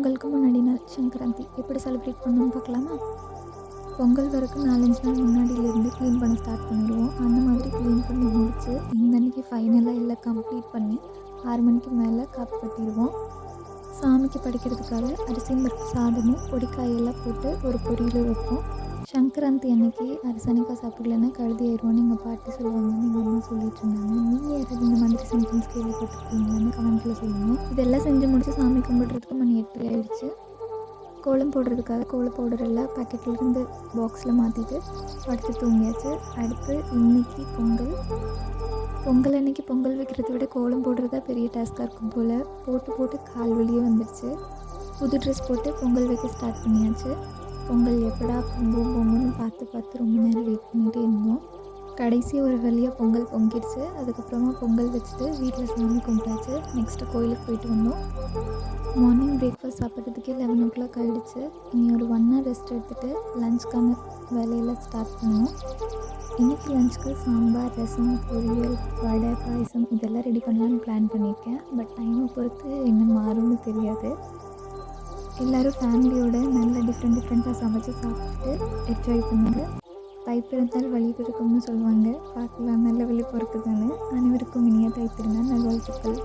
பொங்கலுக்கு முன்னாடி நாள் சங்கராந்தி எப்படி செலிப்ரேட் பண்ணணும்னு பார்க்கலாமா? பொங்கல் வரைக்கும் 4-5 நாள் முன்னாடியிலேருந்து க்ளீன் பண்ண ஸ்டார்ட் பண்ணிடுவோம். அந்த மாதிரி க்ளீன் பண்ணி முடித்து இந்த அன்றைக்கி ஃபைனலாக எல்லாம் கம்ப்ளீட் பண்ணி 6 மணிக்கு மேலே காப்பு கட்டிடுவோம். சாமிக்கு படைக்கிறதுக்காக அரிசி பருப்பு சாதமும் பொடிக்காயெல்லாம் போட்டு ஒரு பொரியல் வைப்போம். சங்கராந்தி அன்னைக்கு அரசாணிக்காய் சாப்பிடலன்னா கழுதி ஆயிடுவோன்னு எங்கள் பாட்டி சொல்லுவாங்கன்னு எங்கள் அம்மா சொல்லிட்டு இருந்தாங்க. நீங்கள் யாராவது இந்த மாதிரி சென்டென்ஸ் கேள்விப்பட்டிருக்கீங்களான்னு கமெண்ட்டில் சொல்லுங்கள். இதெல்லாம் செஞ்சு முடிச்சு சாமி கும்பிட்றதுக்கு மணி 8 ஆகிடுச்சு. கோலம் போடுறதுக்காக கோலம் பவுடர் எல்லாம் பேக்கெட்லேருந்து பாக்ஸில் மாற்றிட்டு படுத்து தூங்கியாச்சு. அடுத்து இன்றைக்கி பொங்கல் அன்னைக்கு பொங்கல் வைக்கிறத விட கோலம் போடுறதா பெரிய டாஸ்க்காக இருக்கும் போல். போட்டு கால் வலியே வந்துடுச்சு. புது ட்ரெஸ் போட்டு பொங்கல் வைக்க ஸ்டார்ட் பண்ணியாச்சு. பொங்கல் எப்படா பொங்குன்னு பார்த்து ரொம்ப நேரம் வெயிட் பண்ணிகிட்டே இருந்தோம். கடைசி ஒரு வழியாக பொங்கல் பொங்கிடுச்சு. அதுக்கப்புறமா பொங்கல் வச்சுட்டு வீட்டில் சாமி கும்பிட்டாச்சு. நெக்ஸ்ட்டு கோயிலுக்கு போயிட்டு வந்தோம். மார்னிங் பிரேக்ஃபாஸ்ட் சாப்பிட்றதுக்கே 11 o'clock ஆகிடுச்சு. இனி ஒரு 1 hour ரெஸ்ட் எடுத்துகிட்டு லஞ்சுக்கான வேலையெல்லாம் ஸ்டார்ட் பண்ணுவோம். இன்றைக்கி லஞ்சுக்கு சாம்பார், ரசம், பொரியல், வடை, பாயசம் இதெல்லாம் ரெடி பண்ணலான்னு பிளான் பண்ணியிருக்கேன். பட் டைமை பொறுத்து என்ன மாறும்னு தெரியாது. எல்லோரும் ஃபேமிலியோடு நல்லா டிஃப்ரெண்ட்டாக சமைச்சு சாப்பிட்டுட்டு என்ஜாய் பண்ணுங்கள். தைப்பிறந்தால் வழி பிறக்கும்னு சொல்லுவாங்க. பார்க்கலாம் நல்ல வழி பிறக்குதுன்னு. அனைவருக்கும் இனிய தைத்திருந்தால் நல்வாழ்த்துக்கள்.